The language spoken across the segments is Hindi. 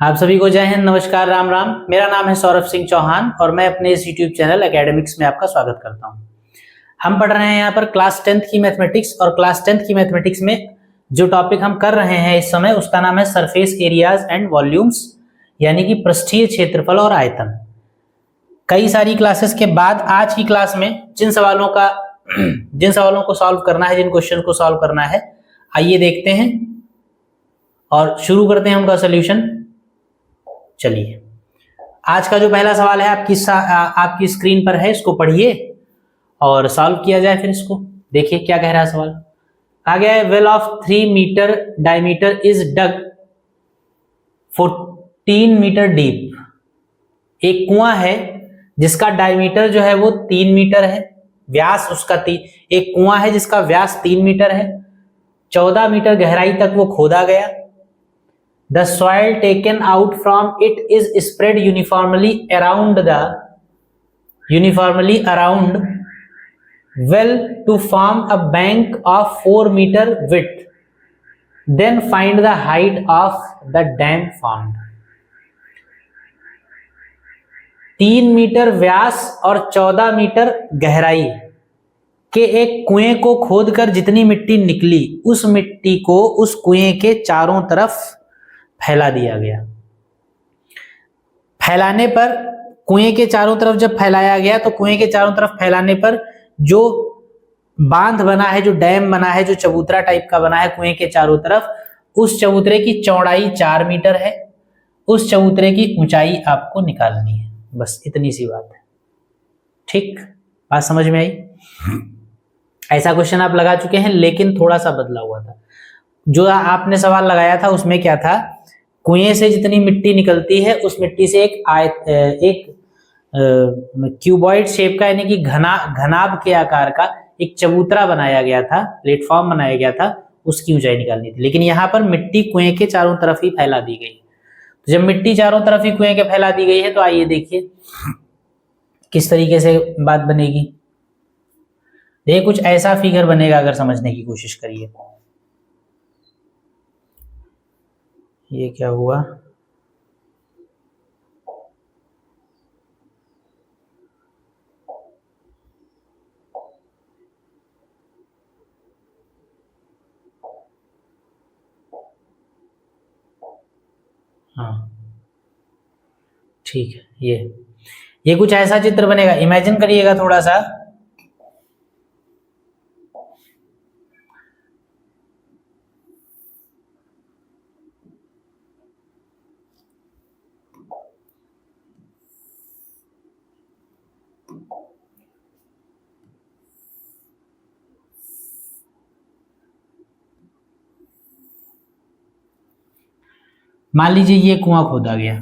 आप सभी को जय हिंद, नमस्कार, राम राम। मेरा नाम है सौरभ सिंह चौहान और मैं अपने इस यूट्यूब चैनल एकेडमिक्स में आपका स्वागत करता हूं। हम पढ़ रहे हैं यहाँ पर क्लास 10th की मैथमेटिक्स और क्लास 10th की मैथमेटिक्स में जो टॉपिक हम कर रहे हैं इस समय उसका नाम है सरफेस एरियाज एंड वॉल्यूम्स, यानी कि पृष्ठीय क्षेत्रफल और आयतन। कई सारी क्लासेस के बाद आज की क्लास में जिन सवालों को सॉल्व करना है, जिन क्वेश्चन को सॉल्व करना है, आइए देखते हैं और शुरू करते हैं उनका सोल्यूशन। चलिए, आज का जो पहला सवाल है आपकी स्क्रीन पर है, इसको पढ़िए और सॉल्व किया जाए। फिर इसको देखिए क्या कह रहा है सवाल। कहा गया है well of 3 metre diameter is dug 14 metre deep. एक कुआं है जिसका डायमीटर जो है वो 3 मीटर है, व्यास उसका एक कुआं है जिसका व्यास 3 मीटर है, 14 मीटर गहराई तक वो खोदा गया। The soil taken out from it is spread uniformly around well to form a bank of 4 meter width. Then find the height of the dam formed. 3 metre व्यास और 14 मीटर गहराई के एक कुएं को खोदकर जितनी मिट्टी निकली उस मिट्टी को उस कुएं के चारों तरफ फैला दिया गया। फैलाने पर कुएं के चारों तरफ जब फैलाया गया तो कुएं के चारों तरफ फैलाने पर जो बांध बना है, जो डैम बना है, जो चबूतरा टाइप का बना है कुएं के चारों तरफ, उस चबूतरे की चौड़ाई 4 मीटर है, उस चबूतरे की ऊंचाई आपको निकालनी है। बस इतनी सी बात है। ठीक, बात समझ में आई? ऐसा क्वेश्चन आप लगा चुके हैं लेकिन थोड़ा सा बदला हुआ था। जो आपने सवाल लगाया था उसमें क्या था, कुएं से जितनी मिट्टी निकलती है उस मिट्टी से एक क्यूबॉइड शेप का, यानी कि घनाभ के आकार का एक चबूतरा बनाया गया था, प्लेटफॉर्म बनाया गया था, उसकी ऊंचाई निकालनी थी। लेकिन यहाँ पर मिट्टी कुएं के चारों तरफ ही फैला दी गई। तो जब मिट्टी चारों तरफ ही कुएं के फैला दी गई है तो आइए देखिए किस तरीके से बात बनेगी। देखिए कुछ ऐसा फिगर बनेगा, अगर समझने की कोशिश करिए। ये क्या हुआ, हाँ ठीक है। ये कुछ ऐसा चित्र बनेगा, इमेजिन करिएगा थोड़ा सा। मान लीजिए ये कुआं खोदा गया,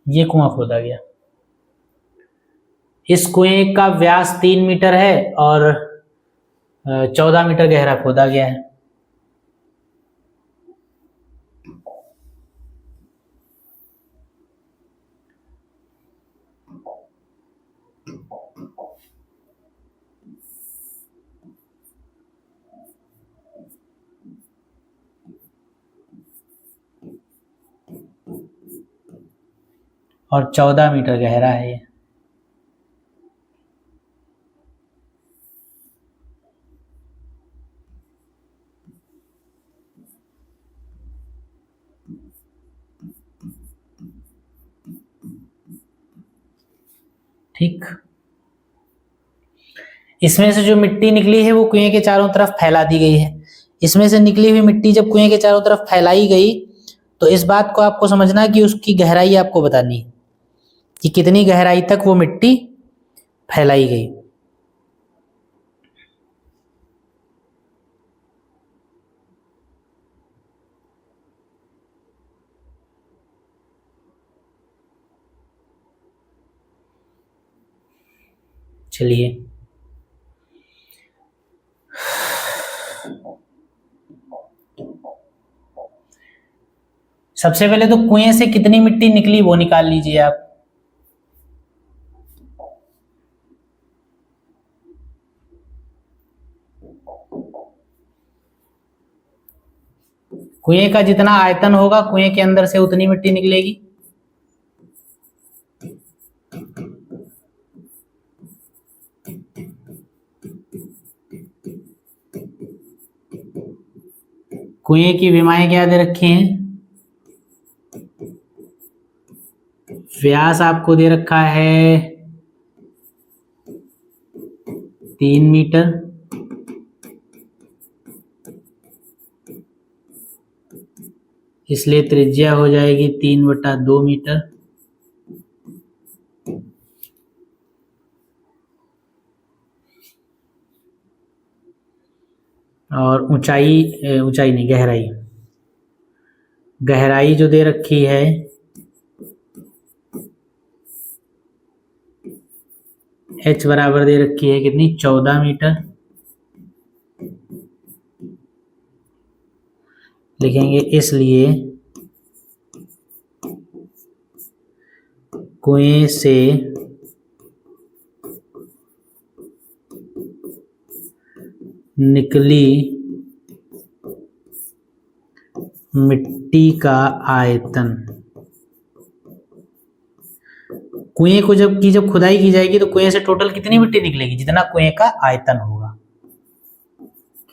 ये कुआं खोदा गया। इस कुएं का व्यास 3 मीटर है और 14 मीटर गहरा खोदा गया है। और 14 मीटर गहरा है ये। ठीक, इसमें से जो मिट्टी निकली है वो कुएं के चारों तरफ फैला दी गई है। इसमें से निकली हुई मिट्टी जब कुएं के चारों तरफ फैलाई गई तो इस बात को आपको समझना है कि उसकी गहराई आपको बतानी है कि कितनी गहराई तक वो मिट्टी फैलाई गई। चलिए सबसे पहले तो कुएं से कितनी मिट्टी निकली वो निकाल लीजिए आप। कुएं का जितना आयतन होगा कुएं के अंदर से उतनी मिट्टी निकलेगी। कुएं की विमाएं क्या दे रखी हैं? व्यास आपको दे रखा है 3 मीटर, इसलिए त्रिज्या हो जाएगी 3/2 मीटर। और ऊंचाई नहीं, गहराई जो दे रखी है h बराबर दे रखी है कितनी? 14 मीटर। लिखेंगे इसलिए कुएं से निकली मिट्टी का आयतन, कुएं को जब खुदाई की जाएगी तो कुएं से टोटल कितनी मिट्टी निकलेगी? जितना कुएं का आयतन होगा।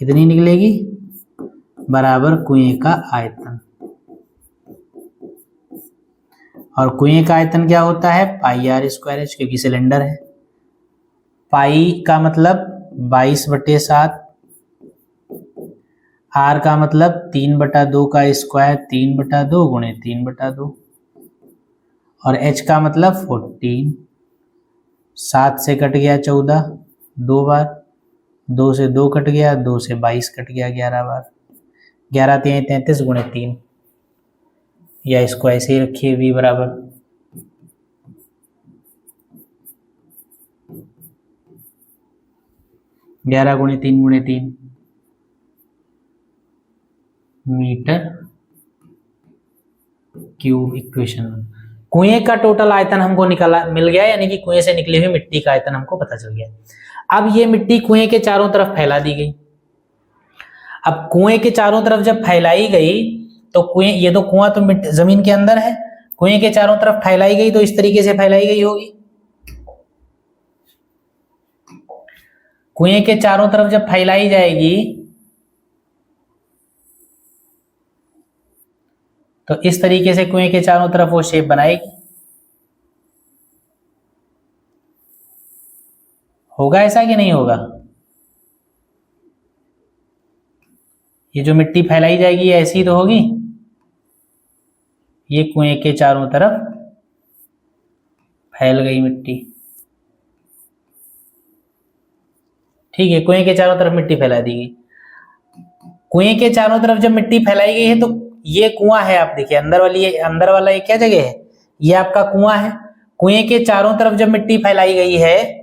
कितनी निकलेगी? बराबर कुएं का आयतन। और कुएं का आयतन क्या होता है? πr²h, क्योंकि सिलेंडर है। पाई का मतलब 22/7, r का मतलब 3/2 का स्क्वायर, 3/2 गुणे 3/2, और h का मतलब 14। 7 से कट गया 14 2 बार, 2 से 2 कट गया, 2 से 22 कट गया 11 बार, 11 3 33 गुणे 3, या इसको ऐसे ही रखिए v बराबर 11 गुणे 3 गुणे 3 मीटर क्यूब। इक्वेशन। कुएं का टोटल आयतन हमको निकाला मिल गया, यानी कि कुएं से निकली हुई मिट्टी का आयतन हमको पता चल गया। अब ये मिट्टी कुएं के चारों तरफ फैला दी गई। अब कुएं के चारों तरफ जब फैलाई गई तो कुएं, ये तो कुआं तो जमीन के अंदर है, कुएं के चारों तरफ फैलाई गई तो इस तरीके से फैलाई गई होगी। कुएं के चारों तरफ जब फैलाई जाएगी तो इस तरीके से कुएं के चारों तरफ वो शेप बनाएगी। होगा ऐसा कि नहीं होगा? ये जो मिट्टी फैलाई जाएगी ऐसी ही तो होगी। ये कुएं के चारों तरफ फैल गई मिट्टी, ठीक है। कुएं के चारों तरफ मिट्टी फैला दी गई। कुएं के चारों तरफ जब मिट्टी फैलाई गई है तो ये कुआं है, आप देखिए अंदर वाला ये क्या जगह है? ये आपका कुआं है। कुएं के चारों तरफ जब मिट्टी फैलाई गई है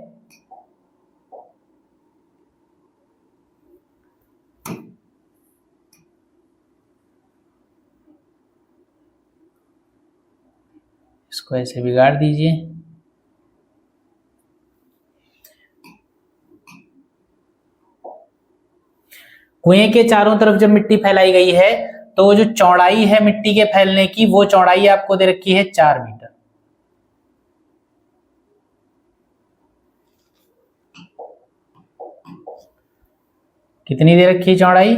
इसको ऐसे बिगाड़ दीजिए। कुएं के चारों तरफ जब मिट्टी फैलाई गई है तो जो चौड़ाई है मिट्टी के फैलने की, वो चौड़ाई आपको दे रखी है 4 मीटर। कितनी दे रखी है चौड़ाई?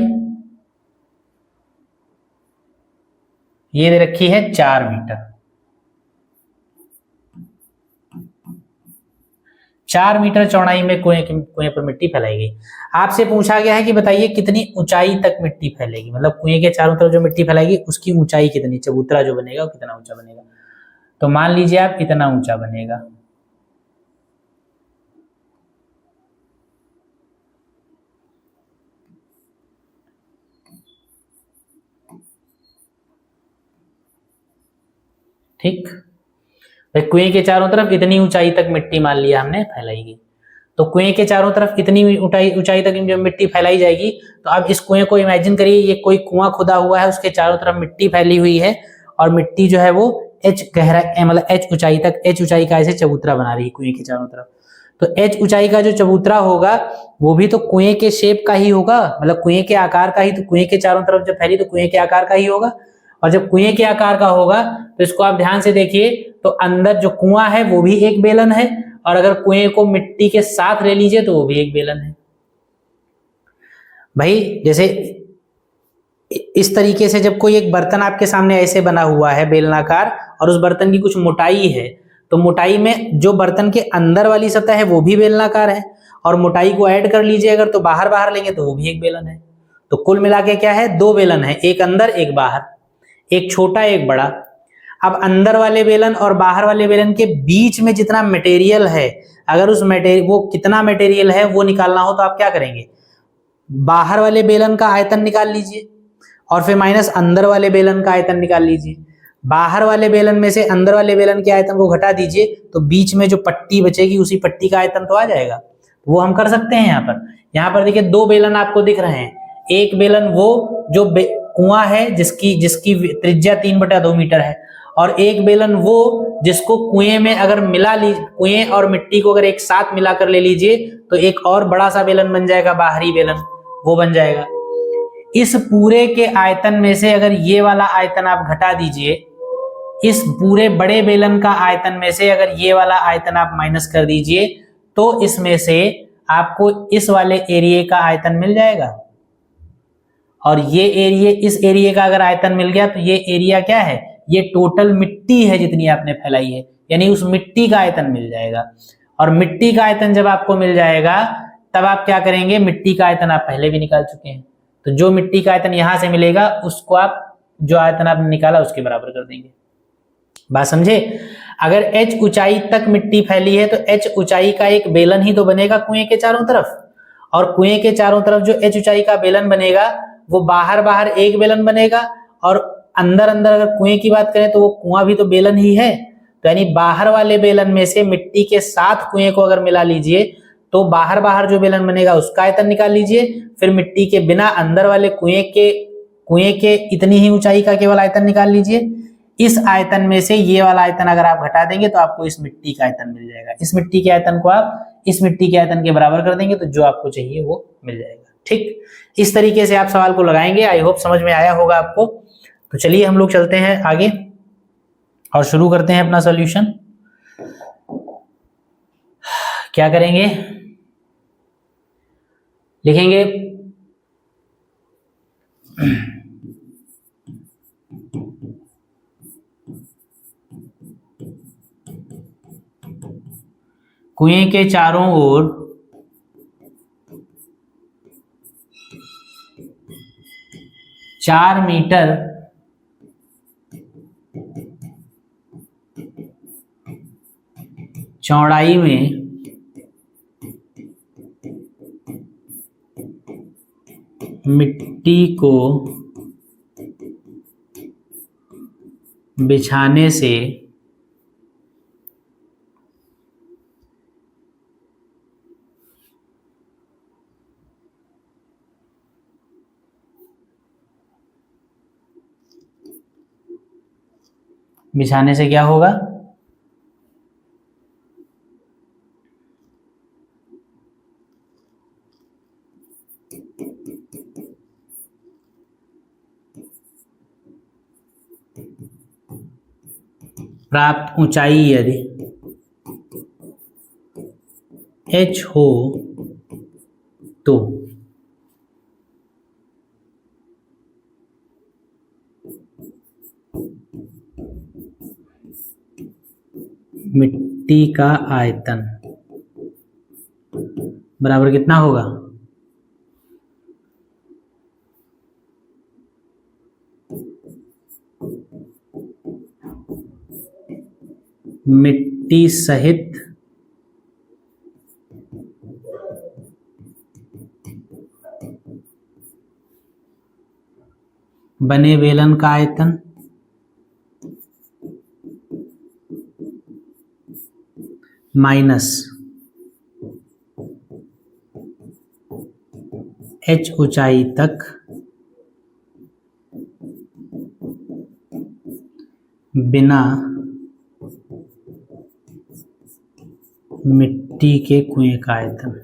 ये दे रखी है 4 मीटर। 4 मीटर चौड़ाई में कुएं पर मिट्टी फैलाई गई। आपसे पूछा गया है कि बताइए कितनी ऊंचाई तक मिट्टी फैलेगी, मतलब कुएं के चारों तरफ जो मिट्टी फैलाएगी उसकी ऊंचाई कितनी, चबूतरा जो बनेगा वो कितना ऊंचा बनेगा। तो मान लीजिए आप इतना ऊंचा बनेगा। ठीक, भाई कुएं के चारों तरफ इतनी ऊंचाई तक मिट्टी मान लिया हमने फैलाई गई। तो कुएं के चारों तरफ इतनी ऊंचाई तक जब मिट्टी फैलाई जाएगी, तो अब इस कुएं को इमेजिन करिए, ये कोई कुआं खुदा हुआ है, उसके चारों तरफ मिट्टी फैली हुई है और मिट्टी जो है वो h गहरा मतलब h ऊंचाई तक, h ऊंचाई का ऐसे चबूतरा बना रही है कुएं के चारों तरफ। तो h ऊंचाई का जो चबूतरा होगा वो भी तो कुएं के शेप का ही होगा, मतलब कुएं के आकार का ही, तो कुएं के चारों तरफ जब फैली तो कुएं के आकार का ही होगा। और जब कुएं के आकार का होगा तो इसको आप ध्यान से देखिए, तो अंदर जो कुआं है वो भी एक बेलन है, और अगर कुएं को मिट्टी के साथ ले लीजिए तो वो भी एक बेलन है। भाई जैसे इस तरीके से जब कोई एक बर्तन आपके सामने ऐसे बना हुआ है बेलनाकार, और उस बर्तन की कुछ मोटाई है, तो मोटाई में जो बर्तन के अंदर वाली सतह है वो भी बेलनाकार है, और मोटाई को ऐड कर लीजिए अगर, तो बाहर बाहर लेंगे तो वो भी एक बेलन है। तो कुल मिला के क्या है, दो बेलन है, एक अंदर एक बाहर, एक छोटा एक बड़ा। अब अंदर वाले बेलन और बाहर वाले बेलन के बीच में जितना मटेरियल है, अगर उस मटेरियल वो कितना मटेरियल है वो निकालना हो तो आप क्या करेंगे, बाहर वाले बेलन का आयतन निकाल लीजिए और फिर माइनस अंदर वाले बेलन का आयतन निकाल लीजिए। बाहर वाले बेलन में से अंदर वाले बेलन के आयतन को घटा दीजिए, तो बीच में जो पट्टी बचेगी उसी पट्टी का आयतन तो आ जाएगा। वो हम कर सकते हैं यहाँ पर देखिए दो बेलन आपको दिख रहे हैं। एक बेलन वो जो कुआं है जिसकी त्रिज्या 3/2 मीटर है, और एक बेलन वो जिसको कुएं में अगर मिला लीजिए, कुएं और मिट्टी को अगर एक साथ मिलाकर ले लीजिए तो एक और बड़ा सा बेलन बन जाएगा, बाहरी बेलन वो बन जाएगा। इस पूरे के आयतन में से अगर ये वाला आयतन आप घटा दीजिए, इस पूरे बड़े बेलन का आयतन में से अगर ये वाला आयतन आप माइनस कर दीजिए, तो इसमें से आपको इस वाले एरिया का आयतन मिल जाएगा। और ये एरिया, इस एरिया का अगर आयतन मिल गया तो ये एरिया क्या है, ये टोटल मिट्टी है जितनी आपने फैलाई है, यानी उस मिट्टी का आयतन मिल जाएगा। और मिट्टी का आयतन जब आपको मिल जाएगा तब आप क्या करेंगे, मिट्टी का आयतन आप पहले भी निकाल चुके हैं, तो जो मिट्टी का आयतन यहां से मिलेगा उसको आप जो आयतन आपने निकाला उसके बराबर कर देंगे। बात समझे? अगर h ऊंचाई तक मिट्टी फैली है तो h ऊंचाई का एक बेलन ही तो बनेगा कुएं के चारों तरफ, और कुएं के चारों तरफ जो h ऊंचाई का बेलन बनेगा वो बाहर बाहर एक बेलन बनेगा, और अंदर अंदर अगर कुएं की बात करें तो वो कुआं भी तो बेलन ही है। तो यानी बाहर वाले बेलन में से मिट्टी के साथ कुएं को अगर मिला लीजिए तो बाहर बाहर जो बेलन बनेगा उसका आयतन निकाल लीजिए, फिर मिट्टी के बिना अंदर वाले कुएं के इतनी ही ऊंचाई का केवल आयतन निकाल लीजिए। इस आयतन में से ये वाला आयतन अगर आप घटा देंगे तो आपको इस मिट्टी का आयतन मिल जाएगा। इस मिट्टी के आयतन को आप इस मिट्टी के आयतन के बराबर कर देंगे तो जो आपको चाहिए वो मिल जाएगा। ठीक, इस तरीके से आप सवाल को लगाएंगे। आई होप समझ में आया होगा आपको। तो चलिए हम लोग चलते हैं आगे और शुरू करते हैं अपना सॉल्यूशन। क्या करेंगे, लिखेंगे कुएं के चारों ओर चार मीटर चौड़ाई में मिट्टी को बिछाने से क्या होगा, प्राप्त ऊंचाई यदि h हो तो मिट्टी का आयतन बराबर कितना होगा, मिट्टी सहित बने बेलन का आयतन माइनस h ऊंचाई तक बिना मिट्टी के कुएं का आयतन।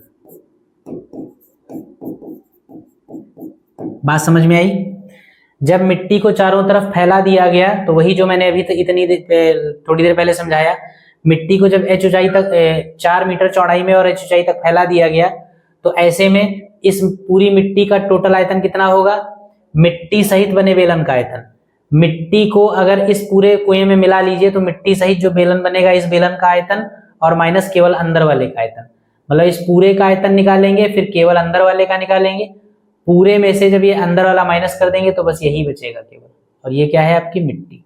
बात समझ में आई? जब मिट्टी को चारों तरफ फैला दिया गया तो वही जो मैंने अभी थोड़ी देर पहले समझाया, मिट्टी को जब h ऊंचाई तक 4 मीटर चौड़ाई में और h ऊंचाई तक फैला दिया गया तो ऐसे में इस पूरी मिट्टी का टोटल आयतन कितना होगा? मिट्टी सहित बने बेलन का आयतन। मिट्टी को अगर इस पूरे कुएं में मिला लीजिए तो मिट्टी सहित जो बेलन बनेगा इस बेलन का आयतन और माइनस केवल अंदर वाले का आयतन, मतलब इस पूरे का आयतन निकालेंगे फिर केवल अंदर वाले का निकालेंगे। पूरे में से जब ये अंदर वाला माइनस कर देंगे तो बस यही बचेगा केवल, और ये क्या है आपकी मिट्टी।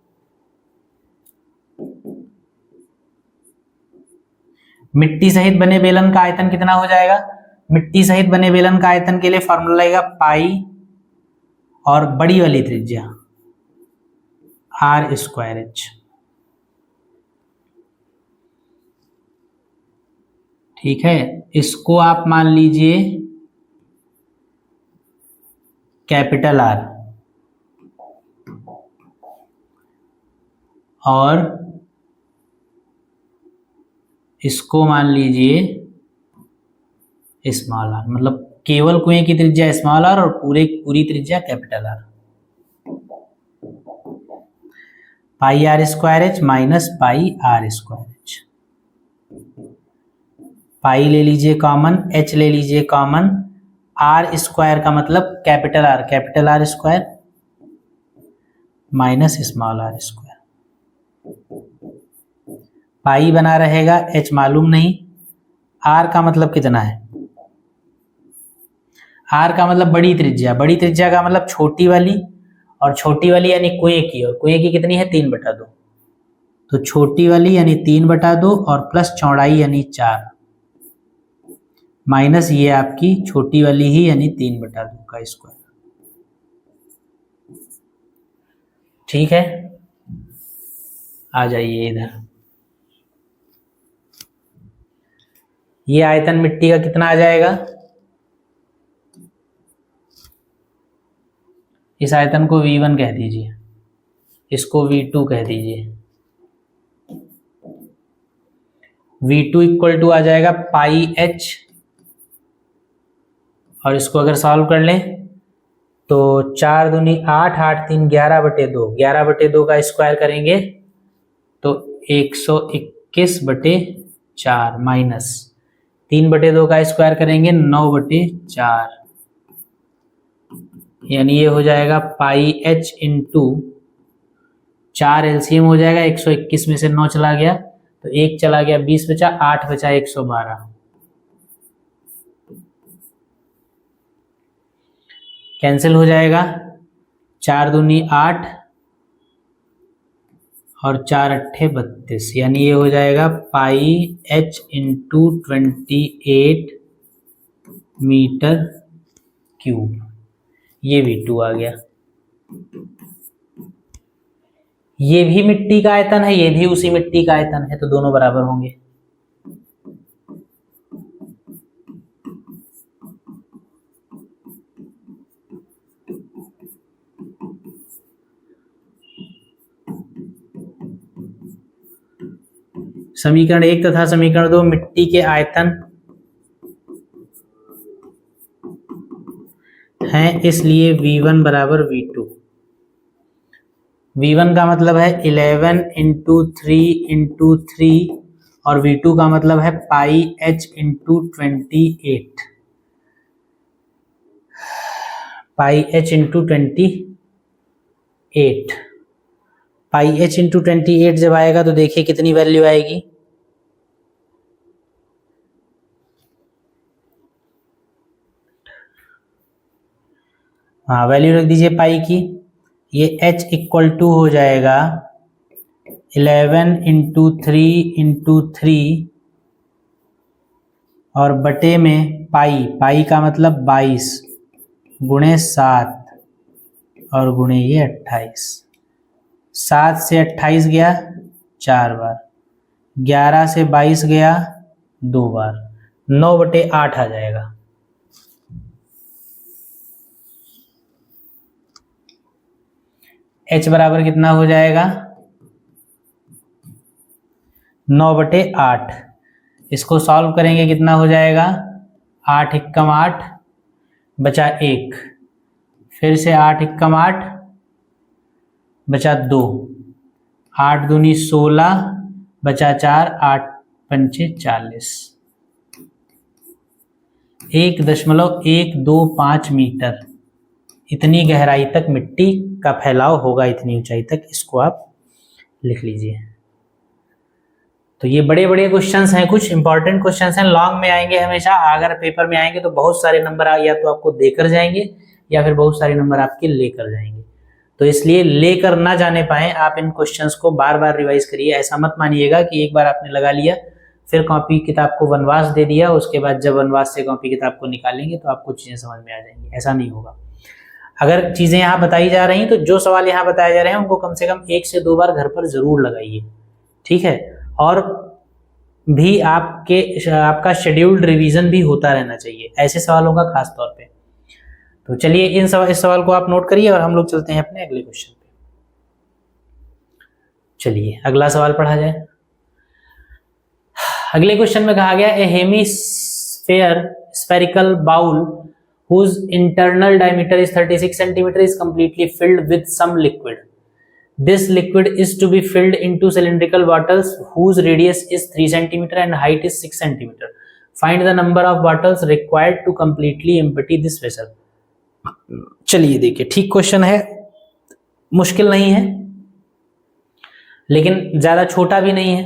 मिट्टी सहित बने बेलन का आयतन कितना हो जाएगा? मिट्टी सहित बने बेलन का आयतन के लिए फॉर्मूला लगेगा पाई और बड़ी वाली त्रिज्या r²h। ठीक है, इसको आप मान लीजिए कैपिटल R और इसको मान लीजिए स्मॉल r, मतलब केवल कुएं की त्रिज्या स्मॉल r और पूरी त्रिज्या कैपिटल R। पाई r² माइनस पाई r²h। पाई ले लीजिए कॉमन, h ले लीजिए कॉमन, r² का मतलब capital R² minus small r²। पाई बना रहेगा, h मालूम नहीं। r का मतलब कितना है? r का मतलब बड़ी त्रिज्या, बड़ी त्रिज्या का मतलब छोटी वाली, और छोटी वाली यानी कुएं की, और कुएं की कितनी है? 3/2। तो छोटी वाली यानी 3/2 और प्लस चौड़ाई यानी 4 माइनस ये आपकी छोटी वाली ही यानी 3/2 का स्क्वायर। ठीक है, आ जाइए इधर। ये आयतन मिट्टी का कितना आ जाएगा? इस आयतन को V1 कह दीजिए, इसको V2 कह दीजिए। V2 इक्वल टू आ जाएगा पाई h, और इसको अगर सॉल्व कर लें तो 4 दूनी 8, 8 3 11/2, 11/2 का स्क्वायर करेंगे तो 121/4 माइनस 3/2 का स्क्वायर करेंगे 9/4, यानी ये हो जाएगा पाई h इंटू 4 एलसीएम हो जाएगा। 121 में से 9 चला गया तो 1 चला गया, 20 बचा, 8 बचा, 112। कैंसिल हो जाएगा, 4 दूनी 8 और 4 अट्ठे 32, यानी ये हो जाएगा पाई h इंटू 28 मीटर क्यूब। ये V2 आ गया। ये भी मिट्टी का आयतन है, ये भी उसी मिट्टी का आयतन है, तो दोनों बराबर होंगे। समीकरण 1 तथा समीकरण 2 मिट्टी के आयतन हैं, इसलिए V1 बराबर V2। V1 का मतलब है 11 इंटू 3 और V2 का मतलब है पाई h इंटू 28, पाई h इंटू 28। पाई h इंटू 28 जब आएगा तो देखिए कितनी वैल्यू आएगी, हाँ वैल्यू रख दीजिए पाई की। ये h इक्वल टू हो जाएगा 11 इंटू 3 और बटे में पाई का मतलब 22 गुणे 7 और गुणे ये 28। 7 से 28 गया 4 बार, 11 से 22 गया 2 बार, 9/8 आ जाएगा। h बराबर कितना हो जाएगा 9/8। इसको सॉल्व करेंगे कितना हो जाएगा 8 एकम 8 बचा 1, फिर से 8 एकम 8 बचा 2, 8 दूनी 16 बचा 4, 8 पंचे 40। 1.125 मीटर इतनी गहराई तक मिट्टी का फैलाव होगा, इतनी ऊंचाई तक। इसको आप लिख लीजिए। तो ये बड़े बड़े क्वेश्चंस हैं, कुछ इंपॉर्टेंट क्वेश्चंस हैं, लॉन्ग में आएंगे हमेशा। अगर पेपर में आएंगे तो बहुत सारे नंबर या तो आपको देकर जाएंगे या फिर बहुत सारे नंबर आपके लेकर जाएंगे। तो इसलिए लेकर ना जाने पाए आप इन क्वेश्चंस को बार बार रिवाइज करिए। ऐसा मत मानिएगा कि एक बार आपने लगा लिया फिर कॉपी किताब को वनवास दे दिया, उसके बाद जब वनवास से कॉपी किताब को निकालेंगे तो आपको चीजें समझ में आ जाएंगी। ऐसा नहीं होगा। अगर चीजें यहाँ बताई जा रही हैं तो जो सवाल यहाँ बताए जा रहे हैं उनको कम से कम 1 से 2 बार घर पर जरूर लगाइए, ठीक है। और भी आपका शेड्यूल्ड रिवीजन भी होता रहना चाहिए ऐसे सवालों का खास तौर पे। तो चलिए इस सवाल को आप नोट करिए और हम लोग चलते हैं अपने अगले क्वेश्चन पे। चलिए अगला सवाल पढ़ा जाए। अगले क्वेश्चन में कहा गया a hemisphere spherical bowl whose internal diameter is 36 cm is completely filled with some liquid. This liquid is to be filled into cylindrical bottles whose radius is 3 cm and height is 6 cm. Find the number of bottles required to completely empty this vessel. चलिए देखिए, ठीक क्वेश्चन है, मुश्किल नहीं है लेकिन ज्यादा छोटा भी नहीं है।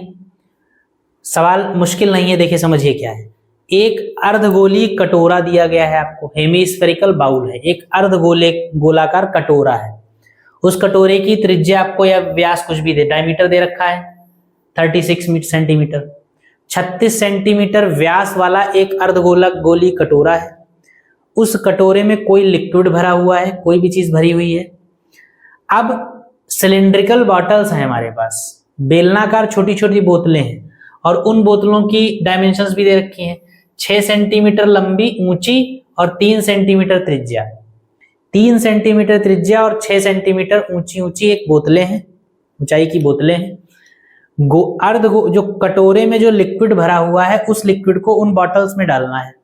सवाल मुश्किल नहीं है, देखिए समझिए क्या है। एक अर्धगोलीय कटोरा दिया गया है आपको, हेमिस्फेरिकल बाउल है, एक गोलाकार कटोरा है। उस कटोरे की त्रिज्या आपको या व्यास कुछ भी दे, डायमीटर दे रखा है 36 सेंटीमीटर। 36 सेंटीमीटर व्यास वाला एक अर्धगोलीय कटोरा है। उस कटोरे में कोई लिक्विड भरा हुआ है, कोई भी चीज भरी हुई है। अब सिलिंड्रिकल बॉटल्स हैं हमारे पास, बेलनाकार छोटी छोटी बोतलें हैं और उन बोतलों की डायमेंशंस भी दे रखी हैं। 6 सेंटीमीटर लंबी ऊंची और 3 सेंटीमीटर त्रिज्या। 3 सेंटीमीटर त्रिज्या और 6 सेंटीमीटर ऊंची एक बोतलें हैं, ऊंचाई की बोतलें हैं। जो कटोरे में जो लिक्विड भरा हुआ है उस लिक्विड को उन बॉटल्स में डालना है।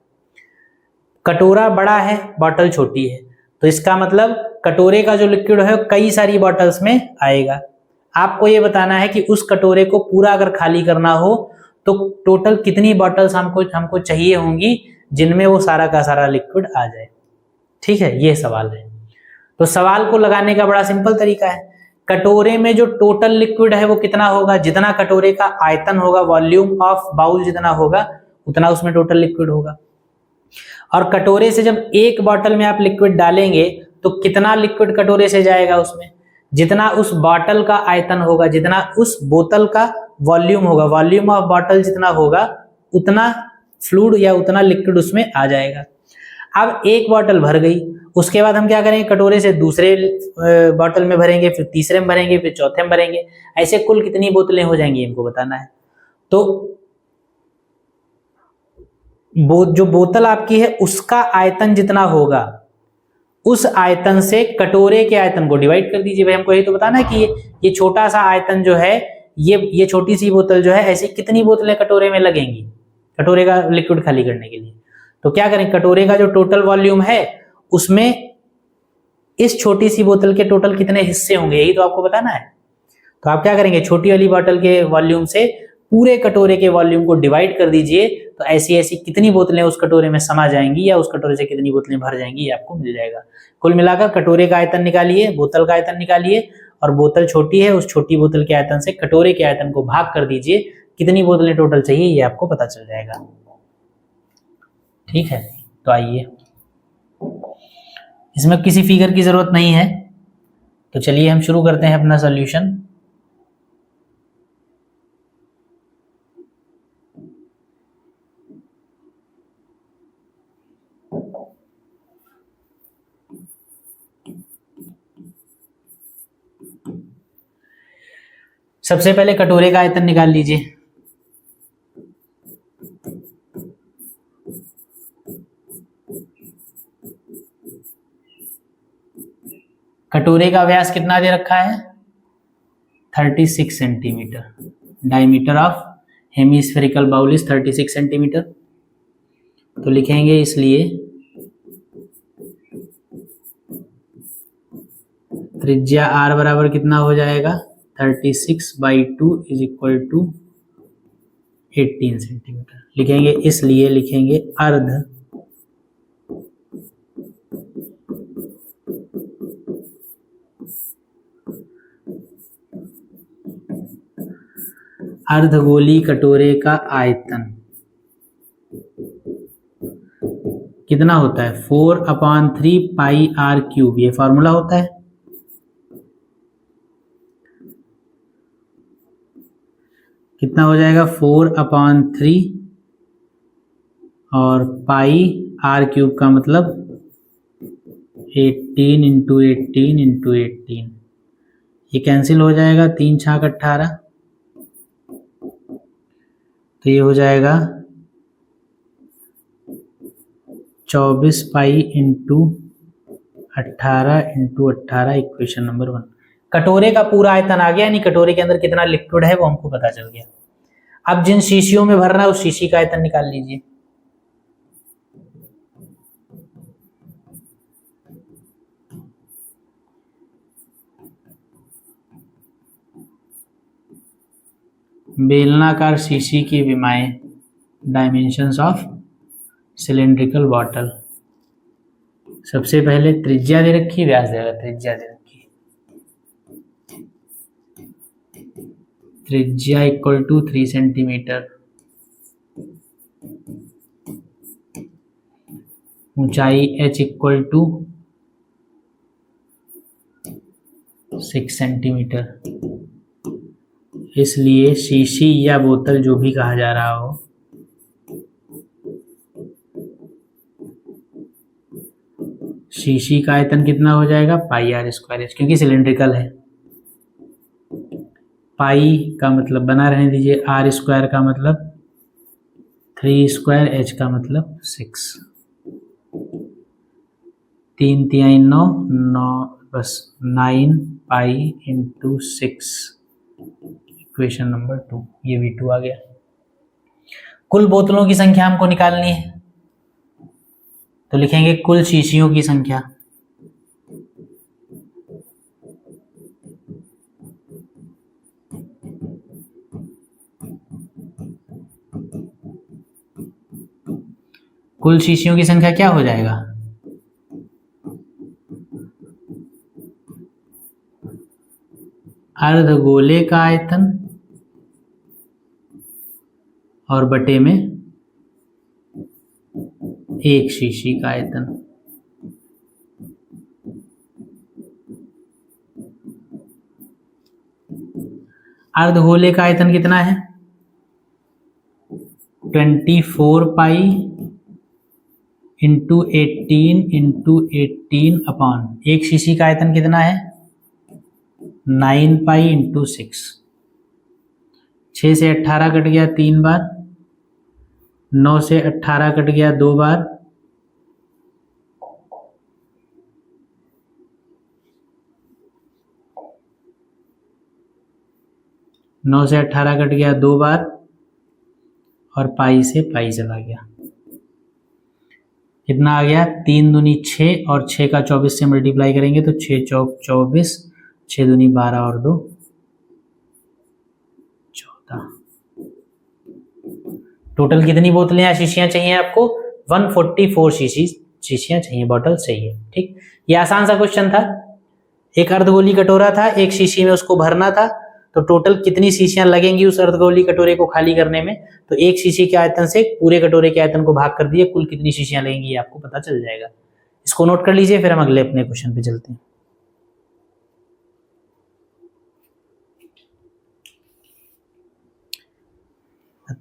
कटोरा बड़ा है, बॉटल छोटी है, तो इसका मतलब कटोरे का जो लिक्विड है कई सारी बॉटल्स में आएगा। आपको ये बताना है कि उस कटोरे को पूरा अगर खाली करना हो तो टोटल कितनी बॉटल्स हमको चाहिए होंगी जिनमें वो सारा का सारा लिक्विड आ जाए, ठीक है। ये सवाल है। तो सवाल को लगाने का बड़ा सिंपल तरीका है। कटोरे में जो टोटल लिक्विड है वो कितना होगा, जितना कटोरे का आयतन होगा, वॉल्यूम ऑफ बाउल जितना होगा उतना उसमें टोटल लिक्विड होगा। और कटोरे से जब एक बॉटल में आप लिक्विड डालेंगे तो कितना लिक्विड कटोरे से जाएगा उसमें, जितना उस बॉटल का आयतन होगा, जितना उस बोतल का वॉल्यूम होगा, वॉल्यूम ऑफ बॉटल जितना होगा उतना फ्लूइड या उतना लिक्विड उसमें आ जाएगा। अब एक बॉटल भर गई, उसके बाद हम क्या करेंगे, कटोरे से दूसरे बॉटल में भरेंगे, फिर तीसरे में भरेंगे, फिर चौथे में भरेंगे। ऐसे कुल कितनी बोतलें हो जाएंगी हमको बताना है। तो जो बोतल आपकी है उसका आयतन जितना होगा उस आयतन से कटोरे के आयतन को डिवाइड कर दीजिए। भाई हमको यही तो बताना है कि ये छोटा सा आयतन जो है, ये छोटी सी बोतल जो है, ऐसी कितनी बोतलें कटोरे में लगेंगी कटोरे का लिक्विड खाली करने के लिए। तो क्या करें, कटोरे का जो टोटल वॉल्यूम है उसमें इस छोटी सी बोतल के टोटल कितने हिस्से होंगे, यही तो आपको बताना है। तो आप क्या करेंगे, छोटी वाली बोतल के वॉल्यूम से पूरे कटोरे के वॉल्यूम को डिवाइड कर दीजिए, तो ऐसी ऐसी कितनी बोतलें उस कटोरे में समा जाएंगी या उस कटोरे से कितनी बोतलें भर जाएंगी ये आपको मिल जाएगा। कुल मिलाकर कटोरे का आयतन निकालिए, बोतल का आयतन निकालिए, और बोतल छोटी है उस छोटी बोतल के आयतन से कटोरे के आयतन को भाग कर दीजिए, कितनी बोतलें टोटल चाहिए ये आपको पता चल जाएगा, ठीक है। तो आइए, इसमें किसी फिगर की जरूरत नहीं है, तो चलिए हम शुरू करते हैं अपना सॉल्यूशन। सबसे पहले कटोरे का आयतन निकाल लीजिए। कटोरे का व्यास कितना दे रखा है? 36 centimetre. Diameter of hemispherical bowl is 36 centimetre. तो लिखेंगे इसलिए त्रिज्या r बराबर कितना हो जाएगा? 36/2 इज इक्वल टू 18 सेंटीमीटर। लिखेंगे इसलिए लिखेंगे अर्धगोली कटोरे का आयतन कितना होता है? 4/3 पाई r क्यूब। ये फॉर्मूला होता है। कितना हो जाएगा? 4/3 और पाई r क्यूब का मतलब 18 इंटू 18 इंटू 18। ये कैंसिल हो जाएगा, 3 छाक 18, तो ये हो जाएगा 24 pi into 18 into 18, equation number 1। कटोरे का पूरा आयतन आ गया, यानी कटोरे के अंदर कितना लिक्विड है वो हमको पता चल गया। अब जिन शीशियों में भरना है उस शीशी का आयतन निकाल लीजिए। बेलनाकार शीशी की विमाएं, डायमेंशंस ऑफ सिलेंड्रिकल बॉटल। सबसे पहले त्रिज्या दे रखी, व्यास दे रखा, त्रिज्या दे रखी। त्रिज्या इक्वल टू 3 सेंटीमीटर, ऊंचाई h इक्वल टू 6 सेंटीमीटर। इसलिए शीशी या बोतल जो भी कहा जा रहा हो, शीशी का आयतन कितना हो जाएगा? पाई r स्क्वायर h, क्योंकि सिलेंड्रिकल है। पाई का मतलब बना रहने दीजिए, r स्क्वायर का मतलब 3 स्क्वायर, h का मतलब 6। 3 तिहाई 9, 9 बस 9 पाई इंटू 6, इक्वेशन नंबर 2। ये V2 आ गया। कुल बोतलों की संख्या हमको निकालनी है, तो लिखेंगे कुल शीशियों की संख्या। कुल शीशियों की संख्या क्या हो जाएगा? अर्धगोले का आयतन और बटे में एक शीशी का आयतन। अर्धगोले का आयतन कितना है? 24 पाई इंटू 18 इंटू 18 अपॉन, एक शीशी का आयतन कितना है? 9 पाई इंटू 6। 6 से 18 कट गया 3 बार, 9 से 18 कट गया 2 बार, 9 से 18 कट गया 2 बार, और पाई से पाई चला गया। कितना आ गया? 3 दूनी 6 और 6 का 24 से मल्टीप्लाई करेंगे तो 6 चौक 24, 6 दूनी 12 और 2 14। टोटल कितनी बोतलें या शीशियां चाहिए आपको? 144 शीशियां चाहिए, बॉटल चाहिए। ठीक, ये आसान सा क्वेश्चन था। एक अर्धगोली कटोरा था, एक शीशी में उसको भरना था, तो टोटल कितनी शीशियां लगेंगी उस अर्धगोली कटोरे को खाली करने में? तो एक शीशी के आयतन से पूरे कटोरे के आयतन को भाग कर दिए, कुल कितनी शीशियां लगेंगी ये आपको पता चल जाएगा। इसको नोट कर लीजिए, फिर हम अगले अपने क्वेश्चन पे चलते हैं।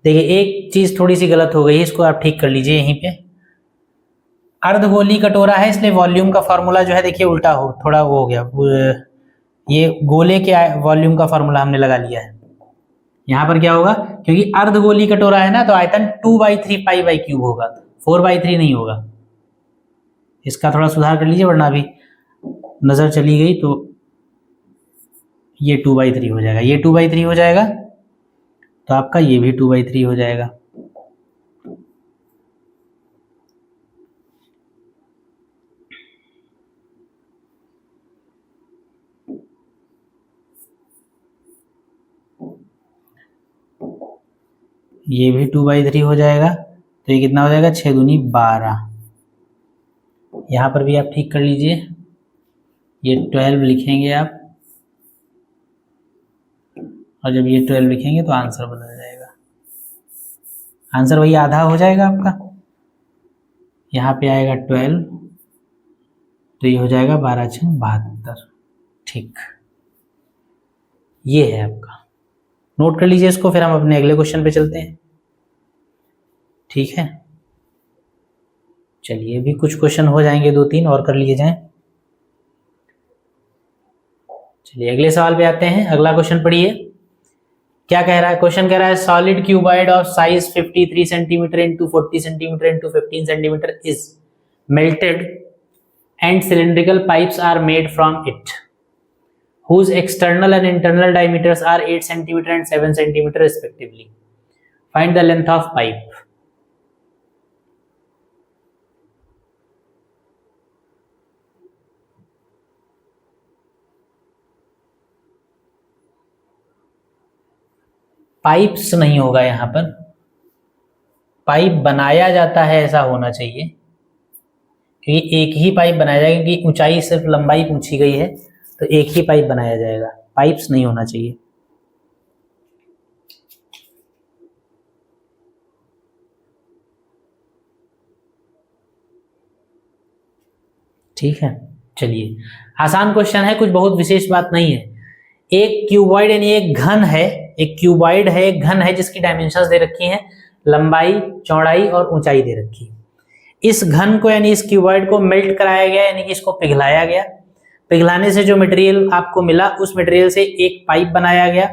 देखिए एक चीज थोड़ी सी गलत हो गई है, इसको आप ठीक कर लीजिए यहीं पे। अर्धगोली कटोरा है, इसलिए वॉल्यूम का फॉर्मूला जो है देखिए उल्टा हो, थोड़ा वो हो गया। ये गोले के वॉल्यूम का फॉर्मूला हमने लगा लिया है। यहाँ पर क्या होगा, क्योंकि अर्धगोली कटोरा है ना, तो आयतन 2/3 पाई बाई क्यूब होगा, 4/3 नहीं होगा। इसका थोड़ा सुधार कर लीजिए, वरना अभी नज़र चली गई तो ये 2/3 हो जाएगा, ये 2/3 हो जाएगा, तो आपका ये भी 2/3 हो जाएगा। ये भी 2/3 हो जाएगा, तो ये कितना हो जाएगा, 6 दूनी 12। यहाँ पर भी आप ठीक कर लीजिए, ये 12 लिखेंगे आप, और जब ये 12 लिखेंगे तो आंसर बदल जाएगा, आंसर वही आधा हो जाएगा आपका। यहाँ पे आएगा 12, तो ये हो जाएगा 12 × 72। ठीक, ये है आपका, नोट कर लीजिए इसको, फिर हम अपने अगले क्वेश्चन पे चलते हैं। ठीक है, चलिए भी कुछ क्वेश्चन हो जाएंगे, 2-3 और कर लिए जाएं। चलिए अगले सवाल पे आते हैं। अगला क्वेश्चन पढ़िए, क्या कह रहा है, क्वेश्चन कह रहा है solid cuboid of size 53 centimetre into 40 centimetre into 15 centimetre is melted and cylindrical pipes are made from it whose external and internal diameters are 8 cm and 7 cm respectively. Find the length of pipe. Pipes नहीं होगा यहाँ पर, पाइप बनाया जाता है ऐसा होना चाहिए, क्योंकि एक ही पाइप बनाया जाएगा, क्योंकि ऊंचाई सिर्फ लंबाई पूछी गई है, तो एक ही पाइप बनाया जाएगा, पाइप्स नहीं होना चाहिए। ठीक है, चलिए आसान क्वेश्चन है, कुछ बहुत विशेष बात नहीं है। एक क्यूबॉइड यानी एक घन है, एक क्यूबॉइड है, एक घन है जिसकी डायमेंशंस दे रखी हैं, लंबाई, चौड़ाई और ऊंचाई दे रखी है। इस घन को यानी इस क्यूबॉइड को मेल्ट कराया गया, यानी कि इसको पिघलाया गया। पिघलाने से जो मटेरियल आपको मिला, उस मटेरियल से एक पाइप बनाया गया,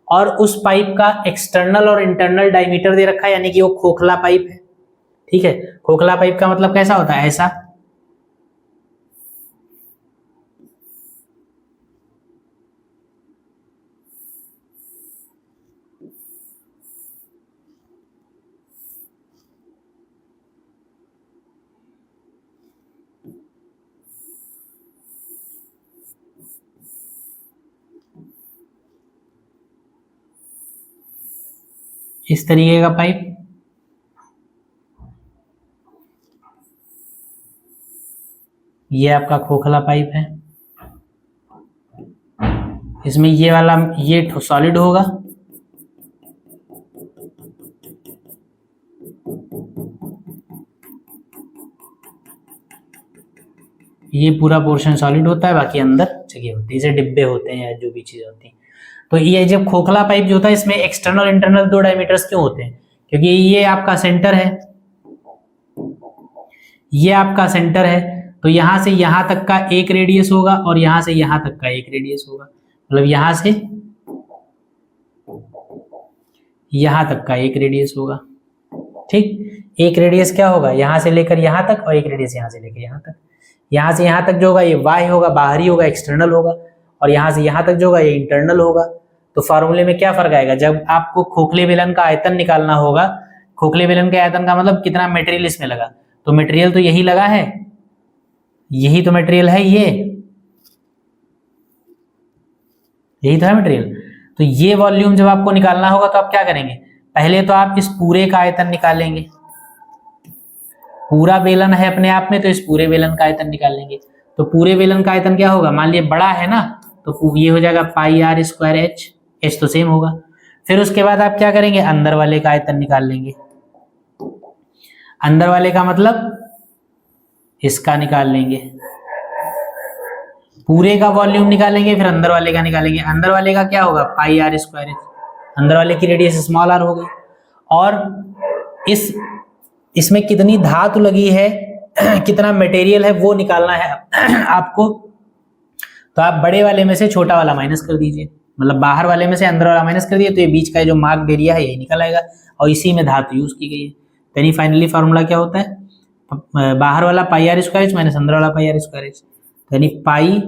और उस पाइप का एक्सटर्नल और इंटरनल डायमीटर दे रखा है, यानी कि वो खोखला पाइप है। ठीक है, खोखला पाइप का मतलब कैसा होता है, ऐसा। इस तरीके का पाइप, ये आपका खोखला पाइप है, इसमें ये वाला ये सॉलिड होगा, ये पूरा पोर्शन सॉलिड होता है, बाकी अंदर जगह होती है, जैसे डिब्बे होते हैं या जो भी चीजें होती हैं। तो ये जब खोखला पाइप जो होता है, इसमें एक्सटर्नल इंटरनल 2 डायमीटर्स क्यों होते हैं, क्योंकि ये आपका सेंटर है, ये आपका सेंटर है, तो यहां से यहां तक का एक रेडियस होगा और यहां से यहां तक का एक रेडियस होगा, मतलब यहां से यहां तक का एक रेडियस होगा। ठीक, एक रेडियस क्या होगा, यहां से लेकर यहां तक, और एक रेडियस यहां से लेकर यहां तक। यहां से यहां तक जो होगा ये वाई होगा, बाहरी होगा, एक्सटर्नल होगा, और यहां से यहां तक जो होगा ये इंटरनल होगा। तो फार्मूले में क्या फर्क आएगा, जब आपको खोखले बेलन का आयतन निकालना होगा, खोखले बेलन के आयतन का मतलब कितना मटेरियल इसमें लगा, तो मटेरियल तो यही लगा है, यही तो मटेरियल है, यही तो है मटेरियल। तो ये वॉल्यूम जब आपको निकालना होगा तो आप क्या करेंगे, पहले तो आप इस पूरे का आयतन निकालेंगे, पूरा बेलन है अपने आप में, तो इस पूरे बेलन का आयतन निकाल लेंगे। तो पूरे बेलन का आयतन क्या होगा, मान लिया बड़ा है ना, तो ये हो जाएगा πr² h, h तो सेम होगा। फिर उसके बाद आप क्या करेंगे, अंदर वाले का आयतन निकाल लेंगे, अंदर वाले का मतलब इसका निकाल लेंगे, पूरे का वॉल्यूम निकालेंगे, फिर अंदर वाले का निकालेंगे। अंदर वाले का क्या होगा, πr², अंदर वाले की रेडियस स्मॉल r हो गई। और इसमें कितनी धातु लगी है, कितना मटेरियल है, वो निकालना है आपको। तो आप बड़े वाले में से छोटा वाला माइनस कर दीजिए, मतलब बाहर वाले में से अंदर वाला माइनस कर दिए, तो ये बीच का जो मार्क एरिया है यही निकल आएगा, और इसी में धातु यूज की गई है। यानी फाइनली फार्मूला क्या होता है, बाहर वाला πr² माइनस अंदर वाला πr²। यानी पाई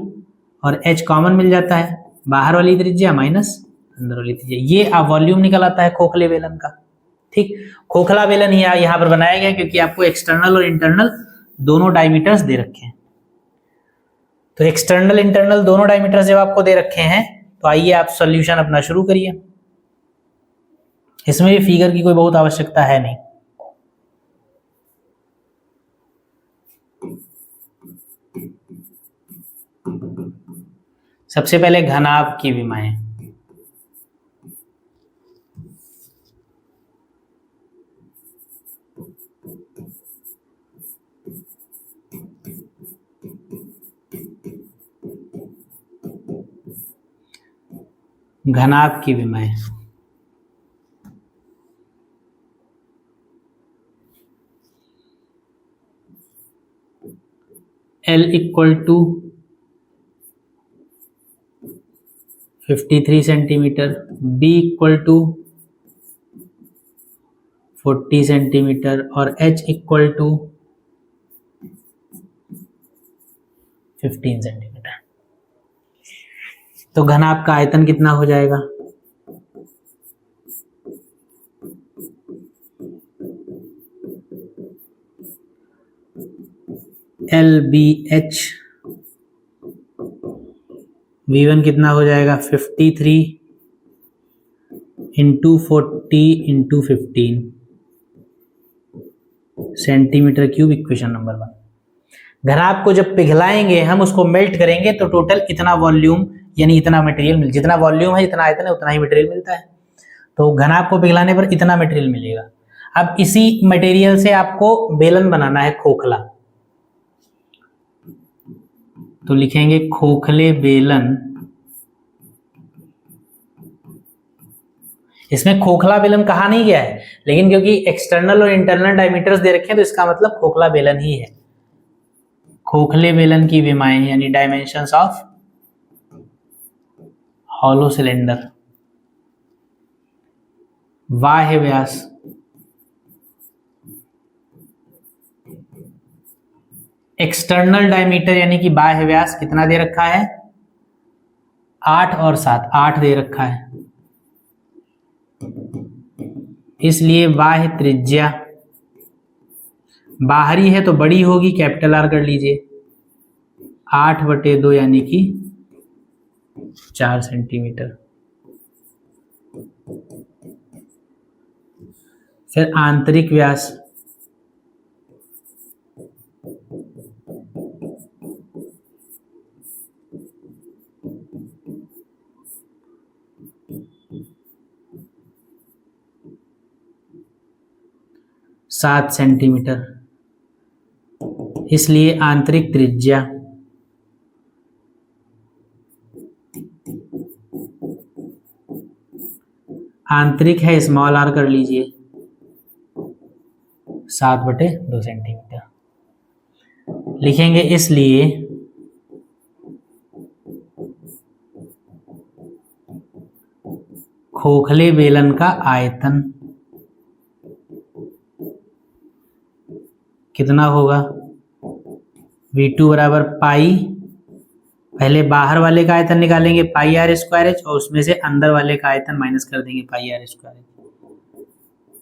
और h कॉमन मिल जाता है, बाहर वाली त्रिज्या माइनस अंदर वाली त्रिज्या, ये वॉल्यूम निकल आता है खोखले बेलन का। ठीक, खोखला बेलन यहाँ पर बनाया गया क्योंकि आपको एक्सटर्नल और इंटरनल दोनों डायमीटर्स दे रखे हैं। तो एक्सटर्नल इंटरनल दोनों डायमीटर्स जब आपको दे रखे हैं तो आइए आप सॉल्यूशन अपना शुरू करिए। इसमें भी फिगर की कोई बहुत आवश्यकता है नहीं। सबसे पहले घनाभ की विमाएं। घनाभ की विमाएं L equal to 53 centimetre, B equal to 40 centimetre और H इक्वल टू 15 सेंटीमीटर। तो घनाभ का आयतन कितना हो जाएगा? LBH V1 कितना हो जाएगा? 53 into 40 into 15 centimetre cube, equation number 1। घनाभ को जब पिघलाएंगे हम, उसको मेल्ट करेंगे तो टोटल इतना वॉल्यूम यानी इतना मटेरियल जितना वॉल्यूम है इतना आयतन है उतना ही मटेरियल मिलता है। तो घनाभ को पिघलाने पर इतना मटेरियल मिलेगा। अब इसी मटेरियल से आपको बेलन बनाना है खोखला, तो लिखेंगे खोखले बेलन। इसमें खोखला बेलन कहा नहीं गया है, लेकिन क्योंकि एक्सटर्नल और इंटरनल डायमीटर्स दे रखे हैं तो इसका मतलब खोखला बेलन ही है। खोखले बेलन की विमाएं यानी डायमेंशंस ऑफ हॉलो सिलेंडर। बाह्य व्यास एक्सटर्नल डायमीटर यानी कि बाह्य व्यास कितना दे रखा है? 8 और 7, 8 दे रखा है। इसलिए बाह्य त्रिज्या बाहरी है तो बड़ी होगी, कैपिटल आर कर लीजिए, 8/2 यानी कि 4 सेंटीमीटर। फिर आंतरिक व्यास सात सेंटीमीटर, इसलिए आंतरिक त्रिज्या आंतरिक है, स्मॉल आर कर लीजिए, 7/2 सेंटीमीटर लिखेंगे। इसलिए खोखले बेलन का आयतन कितना होगा? V2 बराबर पाई, पहले बाहर वाले का आयतन निकालेंगे पाई आर स्क्वायर एच, और उसमें से अंदर वाले का आयतन माइनस कर देंगे pi R square H.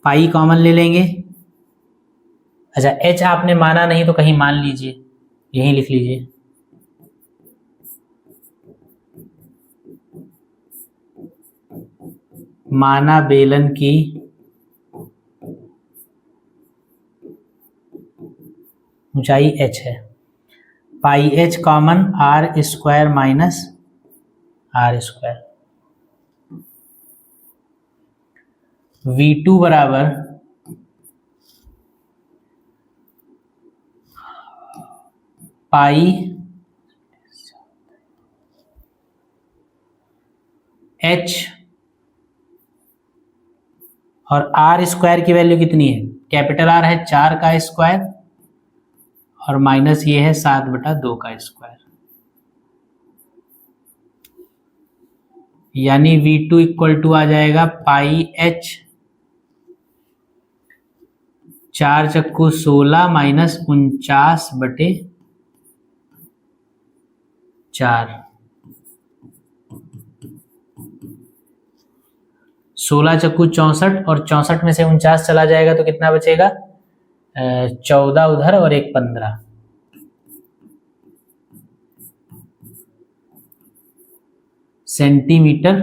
Pi common ले लेंगे। अच्छा, एच आपने माना नहीं तो कहीं मान लीजिए, यहीं लिख लीजिए। माना बेलन की ऊंचाई h है, pi h common R square minus R square. V2 बराबर पाई h और आर स्क्वायर की वैल्यू कितनी है? कैपिटल आर है 4 का स्क्वायर और माइनस ये है 7/2 का स्क्वायर, यानी V2 इक्वल टू आ जाएगा पाई h 4 चक्कू 16 माइनस 49/, 4, 16 चक्कू 64 और 64 में से 49 चला जाएगा तो कितना बचेगा? 14 उधर और एक 15 सेंटीमीटर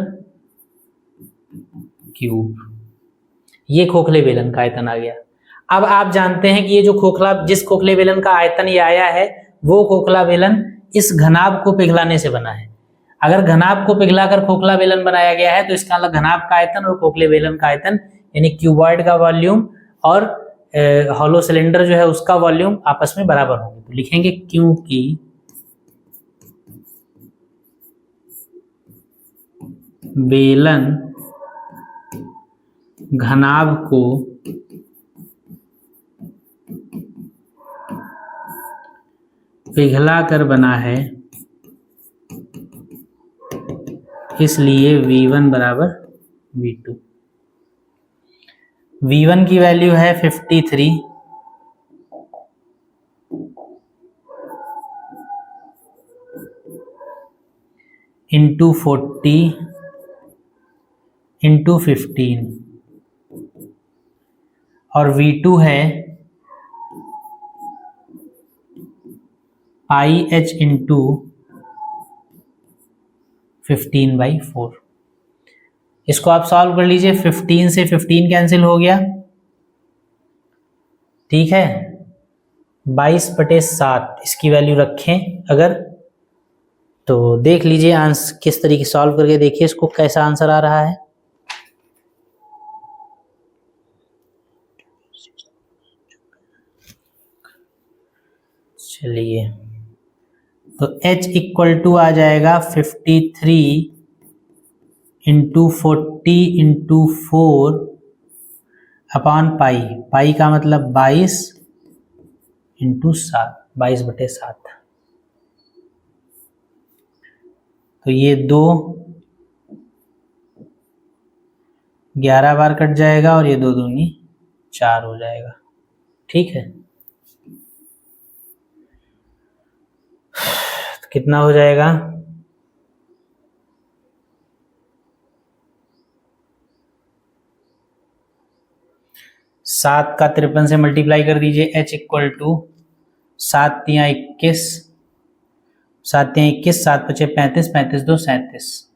क्यूब। ये खोखले बेलन का आयतन आ गया। अब आप जानते हैं कि ये जो जिस खोखले बेलन का आयतन ये आया है वो खोखला बेलन इस घनाभ को पिघलाने से बना है। अगर घनाभ को पिघलाकर खोखला बेलन बनाया गया है तो इसका मतलब घनाभ का आयतन और खोखले बेलन का आयतन यानी क्यूबॉइड का वॉल्यूम और हॉलो सिलेंडर जो है उसका वॉल्यूम आपस में बराबर होंगे। तो लिखेंगे क्योंकि बेलन घनाभ को पिघला कर बना है इसलिए V1 बराबर V2। V1 की वैल्यू है 53 इंटू 40 इंटू 15 और V2 है पाई h इंटू 15/4। इसको आप सॉल्व कर लीजिए। 15 से 15 कैंसिल हो गया, ठीक है। 22/7 इसकी वैल्यू रखें अगर, तो देख लीजिए आंसर किस तरीके सॉल्व करके देखिए इसको कैसा आंसर आ रहा है। चलिए तो h इक्वल टू आ जाएगा 53 इंटू 40 इंटू 4 अपॉन पाई। पाई का मतलब 22 इंटू 7, 22/7। तो ये 2 11 बार कट जाएगा और ये 2 दूनी 4 हो जाएगा, ठीक है। तो कितना हो जाएगा? 7 का 53 से मल्टीप्लाई कर दीजिए। h इक्वल टू 7 × 21, 7 × 21, 7 × 5 = 35, 35 × 2 = 37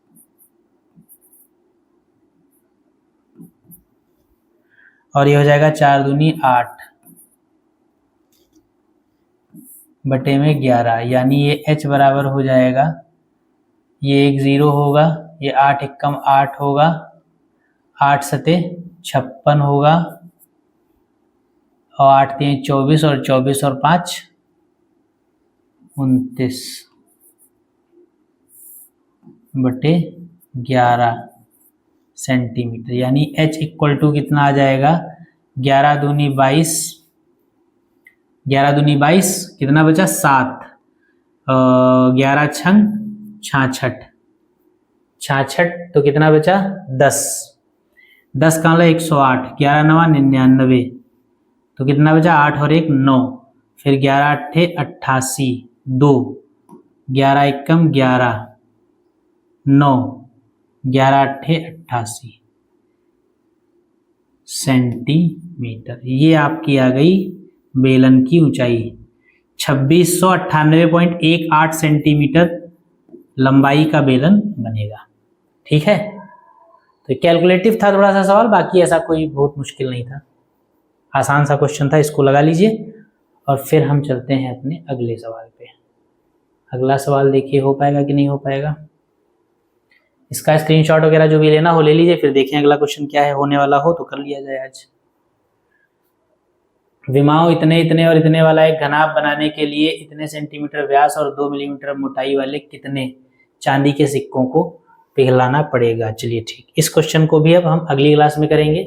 और ये हो जाएगा 4 दूनी 8 बटे में 11, यानी ये h बराबर हो जाएगा, ये एक 0 होगा, ये 8 एकम 8 होगा, 8 सते 56 होगा और 8 3 24 और 24 और 5 29 बटे 11 सेंटीमीटर। यानी h इक्वल टू कितना आ जाएगा? 11 दूनी 22, 11 दूनी 22, कितना बचा? 7, 11 छंग 66, 66 तो कितना बचा? 10, 10 का मतलब 108, 11 9 99 तो कितना बचा? 8 और 1 9, फिर 11 8 88, 2, 11 एकम 11, 9, 11 8 88 सेंटीमीटर। ये आपकी आ गई बेलन की ऊंचाई। 2698.18 सेंटीमीटर लंबाई का बेलन बनेगा, ठीक है। तो कैलकुलेटिव था थोड़ा सा सवाल, बाकी ऐसा कोई बहुत मुश्किल नहीं था, आसान सा क्वेश्चन था, इसको लगा लीजिए। और फिर हम चलते हैं अपने अगले सवाल पे। अगला सवाल देखिए हो पाएगा कि नहीं हो पाएगा। इसका स्क्रीनशॉट वगैरह जो भी लेना हो ले लीजिए, फिर देखें अगला क्वेश्चन क्या है। होने वाला हो तो कर लिया जाए आज। विमाओं इतने इतने और इतने वाला एक घनाभ बनाने के लिए इतने सेंटीमीटर व्यास और 2 मिलीमीटर मोटाई वाले कितने चांदी के सिक्कों को पिघलाना पड़ेगा? चलिए ठीक, इस क्वेश्चन को भी अब हम अगली क्लास में करेंगे।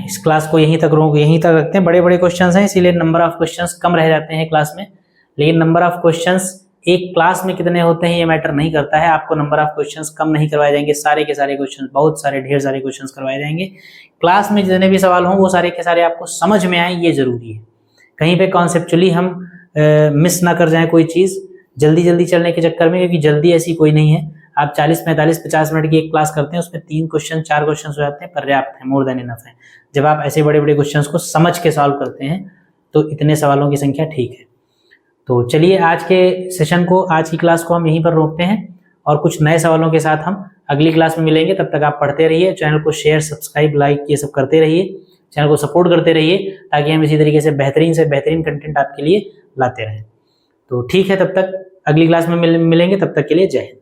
इस क्लास को यहीं तक रखते हैं। बड़े बड़े क्वेश्चंस हैं इसीलिए नंबर ऑफ क्वेश्चंस कम रह जाते हैं क्लास में, लेकिन नंबर ऑफ क्वेश्चंस एक क्लास में कितने होते हैं ये मैटर नहीं करता है। आपको नंबर ऑफ क्वेश्चंस कम नहीं करवाए जाएंगे, सारे के सारे क्वेश्चंस, बहुत सारे ढेर सारे क्वेश्चंस करवाए जाएंगे। क्लास में जितने भी सवाल हों वो सारे के सारे आपको समझ में आए, ये जरूरी है। कहीं पे कॉन्सेप्चुअली हम मिस ना कर जाए कोई चीज़, जल्दी जल्दी चलने के चक्कर में, क्योंकि जल्दी ऐसी कोई नहीं है। आप 40, 45, 50 मिनट की एक क्लास करते हैं, उसमें 3 क्वेश्चन 4 क्वेश्चन हो जाते हैं, पर्याप्त है, मोर देन इनफ है। जब आप ऐसे बड़े बड़े क्वेश्चंस को समझ के सॉल्व करते हैं तो इतने सवालों की संख्या ठीक है। तो चलिए आज के सेशन को, आज की क्लास को हम यहीं पर रोकते हैं और कुछ नए सवालों के साथ हम अगली क्लास में मिलेंगे। तब तक आप पढ़ते रहिए, चैनल को शेयर, सब्सक्राइब, लाइक ये सब करते रहिए, चैनल को सपोर्ट करते रहिए, ताकि हम इसी तरीके से बेहतरीन कंटेंट आपके लिए लाते रहें। तो ठीक है, तब तक अगली क्लास में मिलेंगे, तब तक के लिए जय हिंद।